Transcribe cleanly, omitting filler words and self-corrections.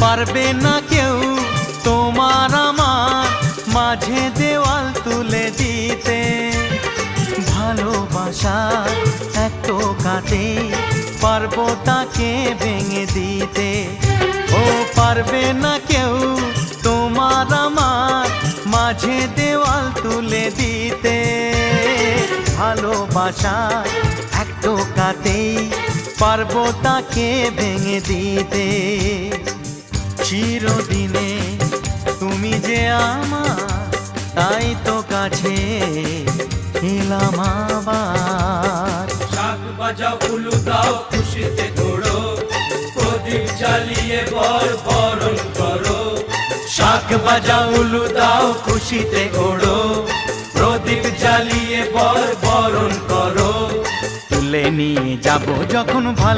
পারবে না কেউ তোমার আমার মাঝে দেওয়াল তুলে দিতে। ভালোবাসা এক টোকাতে পারবো তাকে ভেঙে দিতে। ও পারবে না কেউ তোমার আমার মাঝে দেওয়াল তুলে দিতে। ভালোবাসা এক টোকাতেই পারবো তাকে ভেঙে দিতে। চিরদিনে তুমি যে আমার, তাই তো কাছে এলাম আবার। শাক বাজাও উলু দাও খুশিতে ঘোড়ো, প্রদীপ জ্বালিয়ে বরণ করো। শাক বাজাও উলু দাও খুশিতে ওড়ো, প্রদীপ জ্বালিয়ে বরণ করো। তুলে নিয়ে যাব যখন ভালো